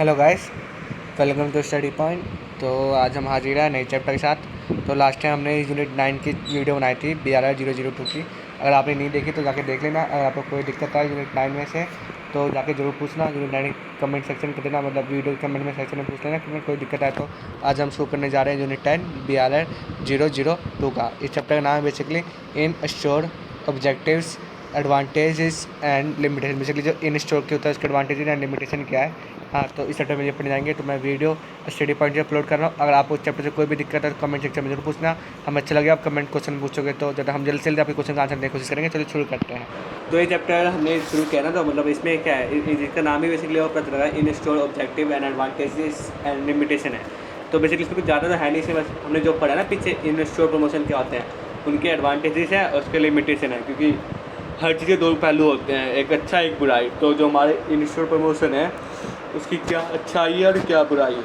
Hello guys, welcome to Study Point. तो आज हम हाजिर हैं नए चैप्टर के साथ। तो लास्ट टाइम हमने यूनिट 9 की वीडियो बनाई थी BRR 002 की। अगर आपने नहीं देखी तो जाके देख लेना। अगर आपको कोई दिक्कत आए यूनिट 9 में से तो जाके ज़रूर पूछना। यूनिट 9 कमेंट सेक्शन कर देना, मतलब वीडियो कमेंट में सेक्शन में पूछ लेना कि कोई दिक्कत आए। तो आज हम शुरू करने जा रहे हैं यूनिट 10 BRR 002 का। इस चैप्टर का नाम है basically in store objectives, advantages and limitation. Basically जो इन स्टोर की होता है उसके एडवांटेज एंड लिमिटेशन क्या है। हाँ, तो इस चैप्टर में ये पढ़ने जाएंगे। तो मैं वीडियो स्टडी पॉइंट से अपलोड कर रहा हूँ। अगर आपको उस चैप्टर से कोई भी दिक्कत है तो कमेंट सेक्शन में जरूर पूछना। हमें अच्छा लगे आप कमेंट क्वेश्चन पूछोगे तो ज़्यादा हम जल्द से जल्द आपके क्वेश्चन का आंसर देने की कोशिश करेंगे। चलिए शुरू करते हैं। तो ये चैप्टर हमने शुरू किया ना, तो मतलब इसमें क्या है, इसका नाम ही बेसिकली और पता लगा इन store objective and advantages and limitation है। तो बेसिकली इसमें कुछ ज़्यादा तो है नहीं, इसमें बस हमने जो पढ़ा ना पीछे इन स्टोर प्रमोशन क्या होते हैं, उनके एडवांटेजेस है और उसके लिमिटेशन है। क्योंकि हर चीज़ के दो पहलू होते हैं, एक अच्छा एक बुराई। तो जो हमारे इन स्टोर प्रमोशन है उसकी क्या अच्छाई है और क्या बुराई है,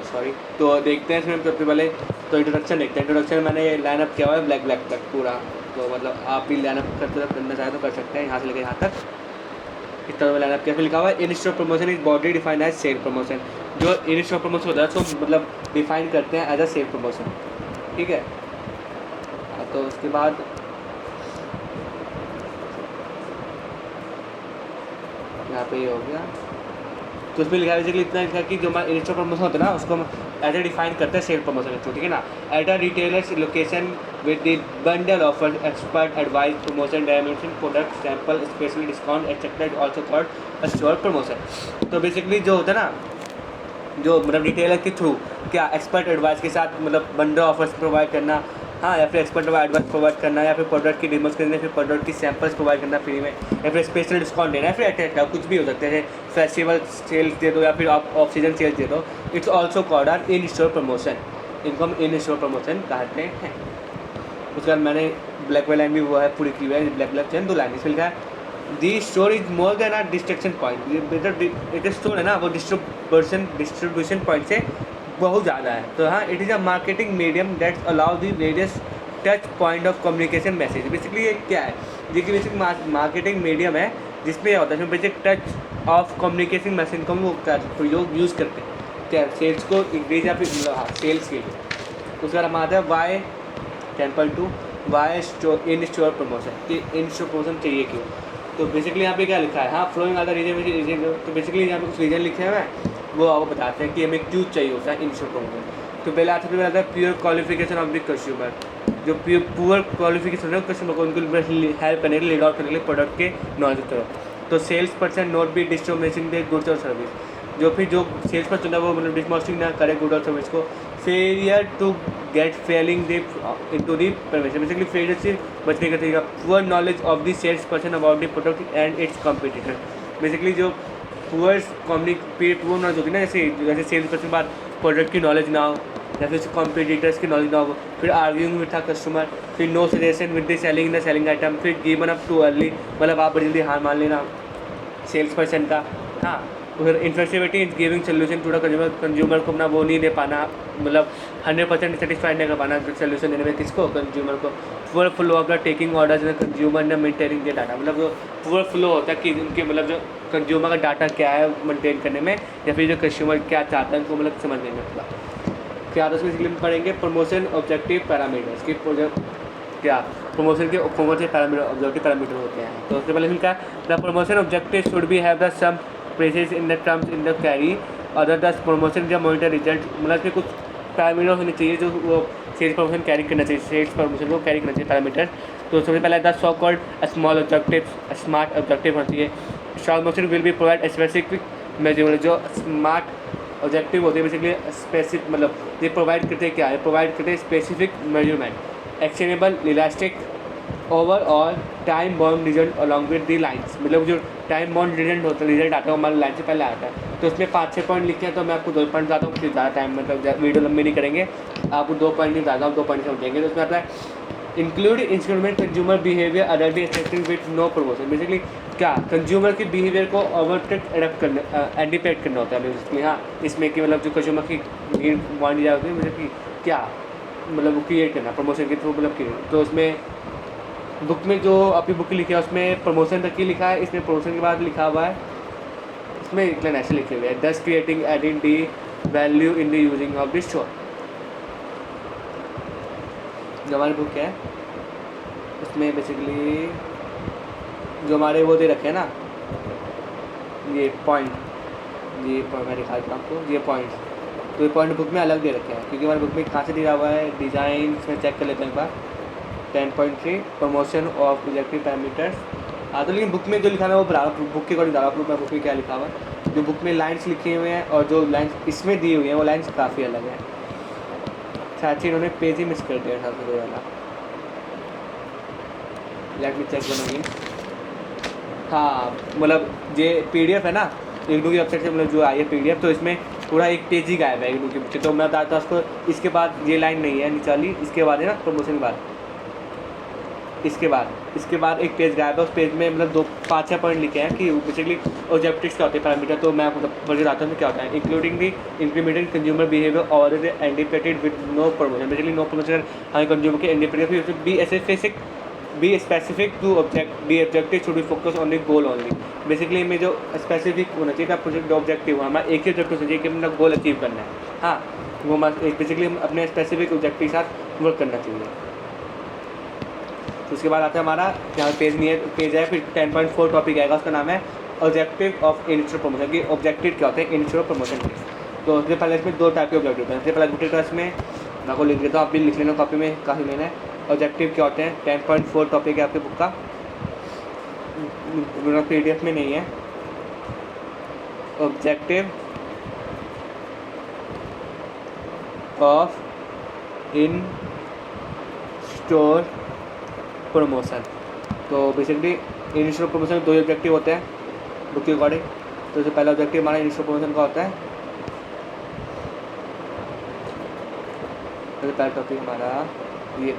सॉरी। तो देखते हैं इसमें सबसे पहले तो इंट्रोडक्शन देखते हैं। इंट्रोडक्शन मैंने लाइनअप किया हुआ है ब्लैक तक पूरा। तो मतलब आप भी लाइनअप करना चाहें तो कर सकते हैं, यहाँ से लेकर यहाँ तक इस तरह लाइनअप किया। फिर लिखा हुआ है in store promotion is body defined as sale promotion. जो इन स्टोर प्रमोशन होता है उसको मतलब डिफाइन करते हैं एज अ सेल प्रमोशन, ठीक है। तो उसके बाद यहाँ पे ये हो गया। तो उसमें लिखा है बेसिकली इतना लिखा है कि जो हमारा इनिशियल प्रमोशन होता है ना उसको हम एज ए डिफाइन करते हैं सेल प्रमोशन के थ्रू, ठीक है ना। At a retailers location with the bundle offer expert advice promotion dimension product sample special discount accepted also called a store promotion. तो बेसिकली जो होता है ना, जो मतलब रिटेलर के थ्रू क्या एक्सपर्ट एडवाइस के साथ मतलब बंडल ऑफर्स प्रोवाइड करना, हाँ, या फिर एक्सपर्ट एडवाइस प्रोवाइड करना, या फिर प्रोडक्ट की डेमोस करना, फिर प्रोडक्ट की सैंपल्स प्रोवाइड करना फ्री में, या फिर स्पेशल डिस्काउंट देना, या फिर अटैच कुछ भी हो सकता है, फेस्टिवल सेल्स दे दो या फिर आप ऑफ सीजन सेल्स दे दो। It's also called are in store promotion. इनको हम इन स्टोर प्रमोशन कहते हैं। उसके बाद मैंने ब्लैक वाली लाइन भी वो है पूरी की हुई है, ब्लैक चैन 2 लाइन इसमें लिखा है the store is more than a destruction point. एक स्टोर है ना वो डिस्ट्रीब्यूशन पॉइंट से बहुत ज़्यादा है। तो हाँ, it is a marketing medium that allow the various touch point of communication message. Basically ये क्या है, देखिए बेसिक मार्केटिंग मीडियम है जिसमें होता है basic touch of communication message को हम वो प्रयोग यूज़ करते हैं क्या सेल्स को इंक्रीज या फिर हाँ सेल्स के लिए। उसके बाद हम आता है why 10.2 why store in store promotion कि इन स्टोर प्रमोशन चाहिए क्यों। तो बेसिकली यहाँ पे क्या लिखा है, हाँ फ्लोइंग अदर रीजन। तो बेसिकली यहाँ पे कुछ रीजन लिखे हुए हैं वो आपको बताते हैं कि हमें क्यों चाहिए होता है इन स्टोर प्रमोशन। तो पहले आता है pure qualification of the consumer. जो पुअर क्वालिफिकेशन है कस्टमर को उनको हेल्प करने के लिए लीड आउट करने के लिए प्रोडक्ट के नॉलेज की तरफ। तो sales person not be distribution the goods और सर्विस। जो फिर जो सेल्स पर्सन है वो मतलब डिस्मोस्टिंग ना करे गुड और सर्विस को। Failure to get failing into the permission. Basically failure से बचने का तरीका poor knowledge of the sales person about the product and its competition. Basically जो पुअर पुअर नॉलेज होती है ना, जैसे सेल्स पर्सन के बाद प्रोडक्ट की नॉलेज ना हो या फिर कॉम्पिटिटर्स की नॉलेज ना हो, फिर आर्ग्यूइंग विद था कस्टमर, फिर no suggestion with the selling the selling item, फिर गिवन अप टू अर्ली मतलब आप बड़ी जल्दी हार मान लेना सेल्स पर्सन का। हाँ, फिर inflexibility in giving solution to the consumer को अपना वो नहीं दे पाना, मतलब 100% सेटिस्फाइड नहीं कर पाना सोल्यूशन देने में किसको, कंज्यूमर को। पूरा flow of the taking orders in consumer ने मेंटेनिंग द डाटा, मतलब जो पूरा फ्लो होता है कि उनके मतलब जो कंज्यूमर का डाटा क्या है मेंटेन करने में, या फिर जो कस्टमर क्या चाहता है उनको मतलब समझने में। मतलब क्या तो उसमें पढ़ेंगे प्रमोशन ऑब्जेक्टिव पैरामीटर्स की क्या प्रमोशन के कौन से पैरामीटर ऑब्जेक्टिव पैरामीटर होते हैं। तो उससे पहले इनका the promotion objective should be have the some presses in the terms in the carry other the promotion जब मॉनिटर रिजल्ट, मतलब कि कुछ पैरामीटर होने चाहिए जो वो सेल्स प्रमोशन कैरी करना चाहिए, सेल्स प्रमोशन को कैरी करना चाहिए पैरामीटर। तो सबसे पहले the so called small objective smart objective होना चाहिए। Strong promotion will be provide specific measurement. जो स्मार्ट ऑब्जेक्टिव होते हैं बेसिकली स्पेसिफिक मतलब ये प्रोवाइड करते हैं क्या है, प्रोवाइड करते हैं specific measurement actionable elastic overall time bound result along with the lines. मतलब जो टाइम बॉन्ड रिजल्ट होता है, रिजल्ट आता है हमारे लाइन से पहले आता है। तो उसमें 5-6 पॉइंट लिखे हैं, तो मैं आपको 2 पॉइंट बताता हूँ, फिर ज़्यादा टाइम मतलब वीडियो लंबी नहीं करेंगे, आपको 2 पॉइंट नहीं बताता हूँ, 2 पॉइंट समझेंगे। तो उसमें आता है include instrument consumer behaviour other be accepting with no promotion. Basically क्या कंज्यूमर की बिहेवियर को ओवरटेक एडप्ट करने एंटीपेट करना होता है बेसिकली। हाँ, इसमें कि मतलब जो कंज्यूमर की नीड वांट जाती है मतलब कि क्या मतलब वो क्रिएट करना प्रमोशन के थ्रू मतलब क्रिएट। तो उसमें बुक में जो आपकी बुक लिखी है उसमें प्रमोशन तक की लिखा है, इसमें प्रमोशन के बाद लिखा हुआ है इसमें एक लाइन ऐसे लिखे हुए हैं, दस creating adding the value in the using of this store. जो हमारी बुक है उसमें बेसिकली जो हमारे वो दे रखे हैं ना, ये पॉइंट मैं दिखा देता हूँ आपको, ये पॉइंट, तो ये पॉइंट बुक में अलग दे रखे हैं, क्योंकि हमारी बुक में कहाँ से दिया हुआ है, डिज़ाइन में चेक कर लेते हैं एक बार। 10.3 प्रमोशन ऑफ प्रोजेक्टिव पैरामीटर्स। हाँ, तो लेकिन बुक में जो लिखा है वो बुक के अकॉर्डिंग डाला प्रूफ में, बुक में क्या लिखा हुआ है, जो बुक में लाइन्स लिखी हुई हैं और जो लाइन्स इसमें दी हुई हैं वो लाइन्स काफ़ी अलग हैं। शायद से इन्होंने पेज ही मिस कर दिया था सबसे वाला। Let me check one again. हाँ, मतलब ये PDF है ना इग्नू की वेबसाइट से, मतलब जो आई है PDF, तो इसमें पूरा एक पेज ही गायब है इग्नू के पीछे। तो मैं बताता हूँ उसको, इसके बाद ये लाइन नहीं है नीचे वाली, इसके बाद है ना प्रमोशन के बाद, इसके बाद एक पेज गायब है। उस पेज में मतलब 5-6 पॉइंट लिखे हैं कि बेसिकली ऑब्जेक्टिव्स क्या होते हैं, पैरामीटर। तो मैं आपको बताता हूँ क्या होता है। Including the incremented consumer behaviour और independent with no promotion. Basically no promotion हमें कंज्यूमर के independent be specific to objective should be focus on the goal only. Basically में जो स्पेसिफिक होना चाहिए था प्रोजेक्ट ऑब्जेक्टिव, हमारा एक ही ऑब्जेक्टिव होना चाहिए कि अपना गोल अचीव करना है। हाँ, वो बेसिकली हम अपने स्पेसिफिक ऑब्जेक्टिव के साथ वर्क करना चाहिए। तो उसके बाद आता है हमारा, यहाँ पेज नहीं है, पेज है फिर 10.4 टॉपिक आएगा, उसका नाम है ऑब्जेक्टिव ऑफ इनिशियल प्रमोशन। की ऑब्जेक्टिव क्या होते हैं इनिशियल प्रमोशन के। तो उसके पहले इसमें 2 टाइप के ऑब्जेक्टिव होते हैं। सबसे पहला ऑब्जेक्टिव इसमें मैं आपको लिख देता हूँ, आप भी लिख लेना कॉपी में, काफ़ी लेना है। ऑब्जेक्टिव क्या होते हैं, 10.4 टॉपिक है आपके बुक का, PDF में नहीं है। Objective of in store promotion. तो बेसिकली इनिशियल प्रमोशन 2 ऑब्जेक्टिव होते हैं बुक के अकॉर्डिंग। तो जो पहला ऑब्जेक्टिव हमारा इनिशियल प्रमोशन का होता है, तो पहला टॉपिक हमारा ये,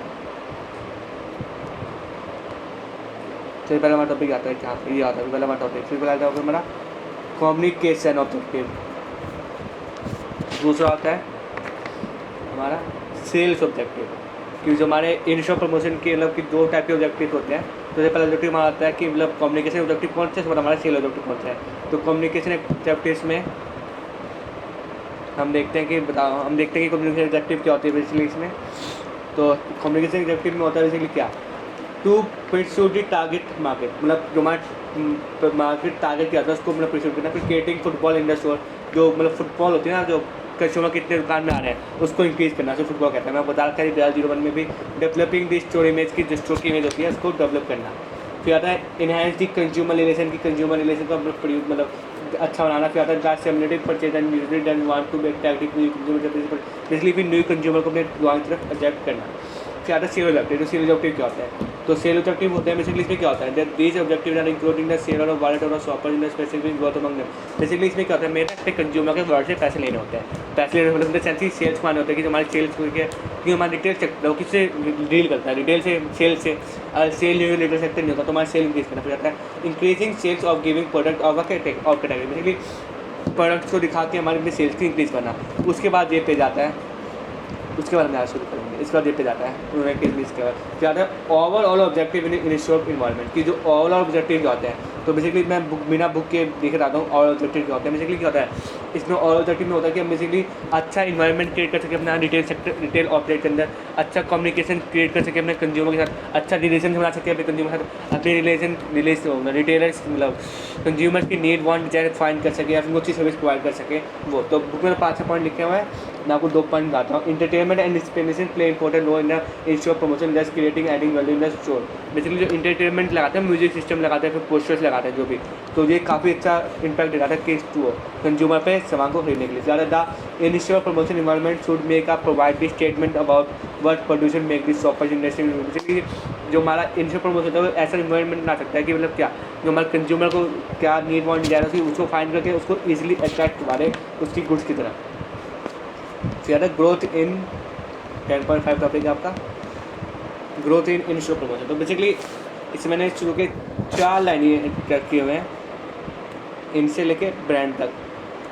फिर पहला हमारा टॉपिक आता है क्या, ये आता है पहला हमारा टॉपिक। फिर पहला आता है हमारा कम्युनिकेशन ऑब्जेक्टिव। दूसरा आता है हमारा सेल्स ऑब्जेक्टिव, क्योंकि जो हमारे इनिशियल प्रमोशन के मतलब कि 2 टाइप के ऑब्जेक्टिव होते हैं। तो ये पहला ऑब्जेक्टिव हमारा आता है कि मतलब कम्युनिकेशन ऑब्जेक्टिव कौन सा है, हमारा सेल ऑब्जेक्टिव कौन सा है। तो कम्युनिकेशन ऑब्जेक्टिव्स में हम देखते हैं कि कम्युनिकेशन ऑब्जेक्टिव क्या होती है बेसिकली इसमें। तो कम्युनिकेशन ऑब्जेक्टिव में होता है बेसिकली क्या, to pursue the target market, मतलब जो हमारा मार्केट टारगेट क्या होता है उसको मतलब परस्यू करना। फिर क्रिएटिंग फुटबॉल इंडस्ट्री, जो मतलब फुटबॉल होती है ना, जो कस्टमर कितने दुकान में आ रहे हैं उसको इंक्रीज़ करना, जो फुटबॉल कहता है। मैं बता रहा था 01 में भी डेवलपिंग दी स्टोर इमेज की, जो स्टोर की इमेज होती है उसको डेवलप करना। फिर आता है इनहेंस दी कंज्यूमर रिलेशन की, कंज्यूमर रिलेशन को मतलब अच्छा बनाना। फिर आता है the seminative purchase and usually done want to be attractive new consumer, basically भी न्यू कंज्यूमर को अपने दुकान की तरफ अट्रैक्ट करना। फिर आता है सेल ऑब्जेक्टिव। तो सेल ऑब्जेक्टिव क्या होता है, तो सेल ऑब्जेक्टिव होते हैं बेसिकली इसमें क्या होता है, these objective are including the seller of wallet और shopper in the specific growth among them. Basically इसमें क्या होता है, मेरे अपने कंज्यूमर के वर्ड से पैसे लेने होते हैं। पैसे लेने मतलब सेंस ही सेल्स माने होते हैं कि जो हमारी सेल्स क्योंकि हमारा रिटेल सेक्टर किससे डील करता है, रिटेल से, सेल से। सेल जो रिटेल सेक्टर नहीं होता तो हमारा सेल इंक्रीज करना। फिर आता है increasing sales of giving product of category, basically products को दिखा के हमारे अपने सेल्स की इंक्रीज़ करना। उसके बाद ये पेज आता है, उसके बाद हम शुरू करेंगे। इसके बाद ये पे जाता है इसके बाद क्या आता है ओवरऑल ऑब्जेक्टिव इन इंस्टीट्यूट इन्वायरमेंट की, जो ओवरऑल ऑब्जेक्टिव क्या होते हैं। तो बेसिकली मैं बिना बुक के देख रहा हूँ ओवरऑल ऑब्जेक्टिव क्या होता है। बेसिकली क्या होता है इसमें ओवरऑल ऑब्जेक्टिव में होता है कि हम बेसिकली अच्छा इन्वायरमेंट क्रिएट कर सके अपना रिटेल ऑपरेट के अंदर, अच्छा कम्युनिकेशन क्रिएट कर सके अपने कंज्यूमर के साथ, अच्छा रिलेशन बना सके अपने कंज्यूमर के साथ, अपने रिलेशन रिटेलर्स मतलब कंज्यूमर की नीड वांट डिजायर फाइंड कर सके या फिर अच्छी सर्विस प्रोवाइड कर सके वो। तो बुक में 5-6 पॉइंट लिखे हुए हैं, मैं आपको 2 पॉइंट बताता हूँ। Entertainment and inspiration play important role in the institute promotion just creating adding value in the store. Basically जो इंटरटेनमेंट लगाते हैं, म्यूजिक सिस्टम लगाते हैं, फिर पोस्टर्स लगाते हैं जो भी, तो ये काफ़ी अच्छा इम्पैक्ट दिखाता है केस टू कंज्यूमर पे सामान को खरीदने के लिए। ज़्यादा the institute promotion environment should make a provide the statement about what producer make this shoppers industry. Basically जो हमारा इंस्टीट्यूट प्रमोशन होता है वो ऐसा इन्वायरमेंट बना सकता है कि मतलब क्या जो हमारे कंज्यूमर को क्या नीड वांट डिजायर है उसको फाइंड करके उसको ईजिली अट्रैक्ट करें उसकी गुड्स की तरफ। फिर ग्रोथ इन 10.5 टॉपिक है आपका ग्रोथ इन इंस्टीट्यूट प्रमोशन। तो बेसिकली इसमें मैंने शुरू के 4 लाइनें किए हुए हैं इनसे लेके ब्रांड तक।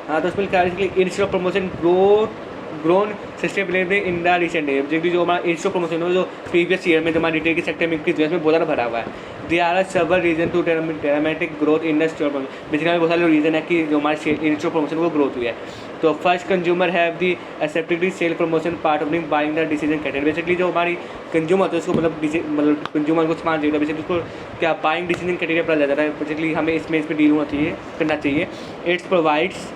हाँ, तो उसमें क्या institute promotion grown sustainably in the recent year. जो हमारा इंस्टीट्यूट प्रमोशन है जो प्रीवियस ईयर में जो हमारा रिटेल के सेक्टर में इंक्रीज हुआ है इसमें बहुत ज़्यादा भरा हुआ है। They are server reason to dramatic growth in the store. Basically बहुत सारे रीज़न है कि जो हमारे इन स्टोर प्रमोशन को ग्रोथ हुई है। तो first consumer have the accepted sale promotion part of buying the decision category. Basically जो हमारी कंज्यूमर होता है उसको मतलब कंज्यूमर को सामान चाहिए, बेसिकली उसको क्या बाइंग डिसीजन कैटेगरी पर जाता है। बेसिकली हमें इसमें डील होना चाहिए, करना चाहिए। It's provides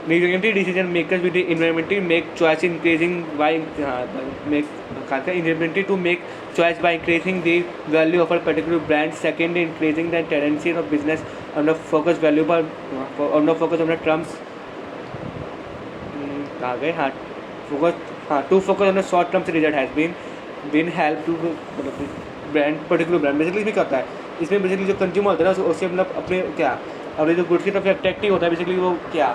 decision makers with the environment make choice increasing by environment to make choice by increasing the value of a particular brand. Second, increasing the tendency of business on the focus value पर on the focus on the terms to focus on the short term result has been help to brand particular brand। Basically इसमें क्या होता है, इसमें basically जो consumer होता है ना उससे मतलब अपने क्या अपने जो गुड्स की तरफ अट्रैक्टिव होता है। बेसिकली वो क्या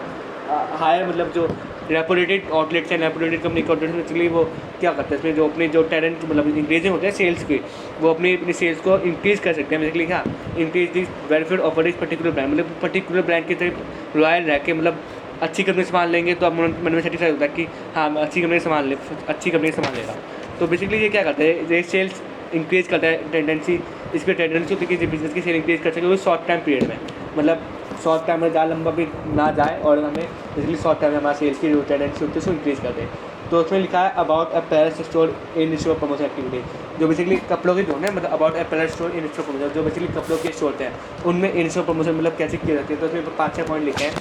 हायर मतलब जो रेपुटेटेड आउटलेट्स हैं, रेपुटेटेड कंपनी के आउटलेट्स बेसिकली वो क्या करते हैं इसमें जो अपने जो टैलेंट मतलब इंक्रीजिंग होते हैं सेल्स के, वो अपनी सेल्स को इंक्रीज़ कर सकते हैं। बेसिकली क्या increase this benefit of this particular brand, मतलब पर्टिकुलर ब्रांड की तरफ लॉयल रह के मतलब अच्छी कंपनी से सामान लेंगे तो अब मन में सेटिस्फाई होता है कि हाँ अच्छी कंपनी से सामान ले, अच्छी कंपनी से सामान लेगा। तो बेसिकली ये क्या करते हैं, ये सेल्स इंक्रीज़ करता है टेंडेंसी, इसकी टेंडेंसी होती है कि बिजनेस की सेल इंक्रीज़ कर सके वो शॉर्ट टाइम पीरियड में, मतलब शॉर्ट टाइम में ज़्यादा लंबा भी ना जाए और हमें बेसिकली शॉर्ट टाइम में हमारा सेल्स की जो टेंडेंसी होती है उसको इंक्रीज़ कर दे। तो उसमें लिखा है about apparel store in store promotion activity, जो बेसिकली कपड़ों के जो है मतलब about apparel store in store promotion, जो बेसिकली कपड़ों के स्टोर हैं उनमें इन स्टोर प्रमोशन मतलब कैसे किया जाती है। तो उसमें 5-6 पॉइंट लिखे हैं,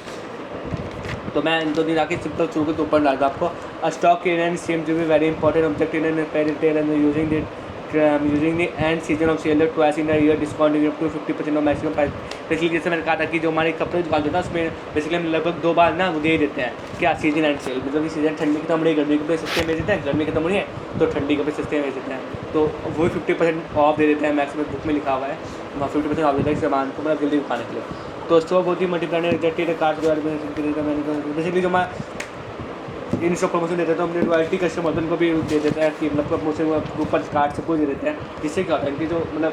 तो मैं इन 2 दिन आके सिंपल शुरू के ऊपर डाल दूँ आपको। Stock clearance seem to be very important objective in retail and using the end season of sale twice in year discount up to 50% off maximum price. Basically जैसे मैंने कहा था कि जो हमारे कपड़े दुकान होता है उसमें बेसिकली हम लगभग 2 बार ना वो दे देते हैं क्या सीजन एंड सेल, मतलब कि सीजन ठंडी खत्म हो रही है गर्मी के कपड़े सस्ते में देते हैं, गर्मी खत्म हो रही है तो ठंडी कपड़े सस्ते में देते हैं, तो वही 50% ऑफ दे देते हैं। मैक्सिमम बुक में लिखा हुआ है वहाँ 50% ऑफ देता है सामान को मतलब जल्दी दिखाने के लिए। तो स्टॉक बहुत ही मल्टीप्लायर रिजेक्टेड कार्ड के बारे में बेसिकली जो हमारा इन सब प्रमोशन देते हैं तो अपने रॉयल्टी कस्टमर उनको भी दे देते हैं कि मतलब प्रमोशन ऊपर कार्ड सबको दे देते हैं, जिससे क्या होता है कि जो मतलब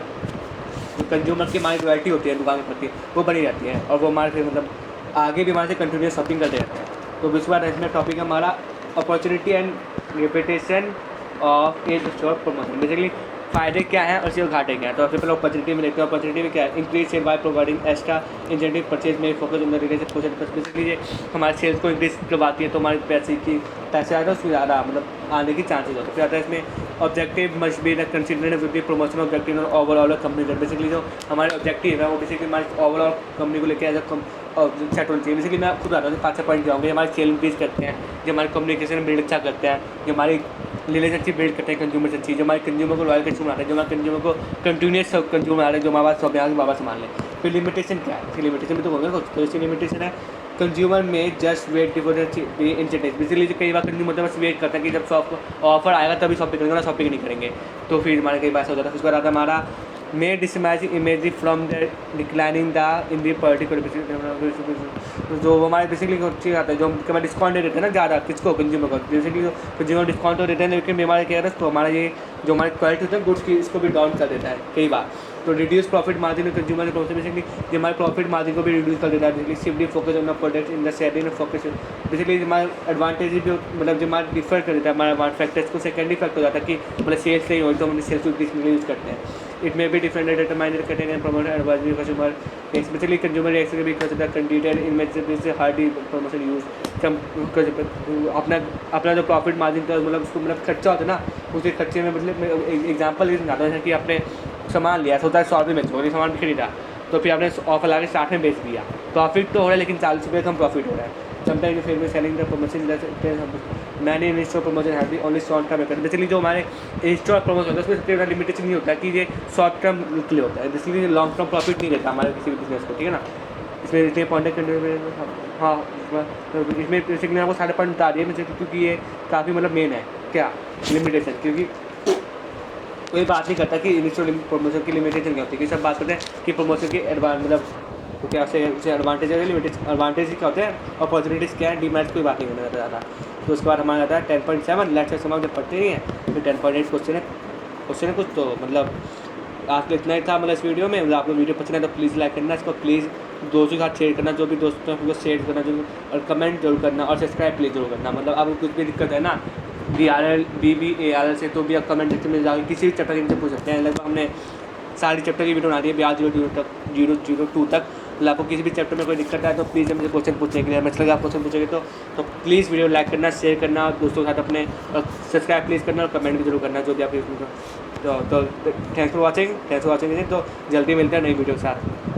कंज्यूमर की हमारी रॉयल्टी होती है दुकान के प्रति वो बनी रहती है और वो हमारे से मतलब आगे भी हमारे से कंटिन्यूस शॉपिंग करते रहते हैं। तो विश्व इसमें टॉपिक है हमारा opportunity and reputation of A store promotion. Basically फ़ायदे क्या हैं और इसके घाटे क्या हैं। तो सबसे पहले अपॉर्चुनिटी में देखते हैं, अपॉर्चुनिटी में क्या है, increase sale by providing extra incentive purchase में focus on the related process. Basically ये हमारे सेल्स को इंक्रीज करवाती है तो हमारे पैसे आते हैं उसमें ज़्यादा मतलब आने की चांसेस होते हैं। फिर आता है इसमें objective must be considered with the promotion objective और ओवरऑल कंपनी। बेसिकली जो हमारे ऑब्जेक्टिव है वो बेसिकली हमारे ओवरऑल कंपनी को लेकर एज अ सेट होना चाहिए। बेसिकली मैं खुद आता हूँ 5 पॉइंट जाऊँगे, हमारे सेल इंक्रीज करते हैं, जो हमारे कम्युनिकेशन बिल्ड अच्छा करते हैं, जो हमारी रिलेशनशिप बिल्ड करते हैं कंज्यूमर से अच्छी, जो हमारे कंज्यूमर को लॉयल कस्टमर आते हैं, जो हमारे कंज्यूमर को कंटिन्यूस कंज्यूमर आ रहे हैं, जो हमारे पास सब यहाँ से वापस मान लें। फिर लिमिटेशन क्या है, इसकी लिमिटेशन भी तो होंगे कुछ, तो इसकी लिमिटेशन है कंज्यूमर में just wait for incentive. Basically जो कई बार कंज्यूमर बस वेट करते हैं कि जब शॉप ऑफर आएगा तभी शॉपिंग करेंगे ना, शॉपिंग नहीं करेंगे तो फिर हमारे कई बार हो जाता है। उसके बाद हमारा may dismiss image from the declining the in the particular जो हमारे बेसिकली चीज़ आता है जो हमें डिस्काउंट दे देते हैं ना ज़्यादा किसको कंज्यूमर को, बेसिकली जो कंज्यूमर डिस्काउंट तो देते हैं लेकिन हमारे क्या है तो हमारा ये जो हमारी क्वालिटी होती है गुड्स की इसको भी डाउन कर देता है कई बार। तो रिड्यूस प्रॉफिट मार्जिन कंज्यूमर के प्रोसेस बेसिकली जो हमारे प्रॉफिट मार्जिन को भी रिड्यूस कर देता है। बेसिकली सिर्फ focus on the product in the selling focus basically हमारे एडवांटेज भी मतलब जो हमारे डिफर कर देता है हमारे फैक्टर्स को सेकेंडरी फैक्ट हो जाता है कि मतलब सेल्स नहीं हो तो हम सेल्स को यूज़ करते हैं। It may be different determined content and promote advisory consumer specially consumer reaction भी कर सकता है कंडीटेड इमेज से हार्डी प्रमोशन यूज़ अपना जो प्रॉफिट मार्जिन का मतलब उसको मतलब खर्चा होता है ना उसके खर्चे में मतलब एग्जाम्पल ये समझाता है कि आपने सामान लिया सोचा 100 रुपये में चोरी सामान खरीदा तो फिर आपने ऑफर ला के 60 में बेच दिया, प्रॉफिट तो हो रहा है लेकिन 40 रुपये कम प्रॉफिट हो रहा है। समटाइम फिर में सेलिंग द प्रमोशन मैंने इन स्टोर प्रमोशन है ओनली शॉर्ट टर्म है। बेसिकली जो हमारे इन स्टोर प्रमोशन होता है उसमें सबसे बड़ा लिमिटेशन नहीं होता कि ये शॉर्ट टर्म के लिए होता है, बेसिकली लॉन्ग टर्म प्रॉफिट नहीं रहता हमारे किसी भी बिजनेस को, ठीक है ना। इसमें इतने पॉइंट हाँ इसमें बेसिकली आपको सारे पॉइंट बता दिए मुझे क्योंकि ये काफ़ी मतलब मेन है क्या लिमिटेशन, क्योंकि कोई बात नहीं करता कि इनिशियल प्रमोशन की लिमिटेशन क्या होती है, कि सब बात करते हैं कि प्रमोशन की एडवांस तो क्या से एडवांटेज है एडवांटेज क्या होते हैं अपॉर्चुनिटीज़ क्या है डीमैच कोई बात नहीं करना ज़्यादा। तो उसके बाद हमारा आता है 10.7 लेट्स से समाज जब पढ़ते नहीं है फिर 10.8 क्वेश्चन है कुछ। तो मतलब आज तो इतना ही था मतलब इस वीडियो में। मतलब आप लोग वीडियो पसंद है तो प्लीज़ लाइक करना, इसको प्लीज़ दोस्तों के साथ शेयर करना, जो भी दोस्तों हैं उनको शेयर करना जो और कमेंट जरूर करना और सब्सक्राइब प्लीज़ जरूर करना। मतलब आपको कुछ भी दिक्कत है ना DRL BBARL से तो भी आप कमेंट सेक्शन में जाकर किसी भी चैप्टर से पूछ सकते हैं। लगभग हमने सारी चैप्टर की वीडियो बना दी है ब्याज 002 तक। मतलब आपको किसी भी चैप्टर में कोई दिक्कत आए तो प्लीज़ मुझे क्वेश्चन पूछने के लिए, अच्छा लगा आप क्वेश्चन पूछेंगे तो प्लीज़ वीडियो लाइक करना, शेयर करना दोस्तों के साथ अपने, और सब्सक्राइब प्लीज़ करना और कमेंट भी जरूर करना जो भी आप तो थैंक्स फॉर वॉचिंग तो जल्दी मिलते हैं नई वीडियो के साथ।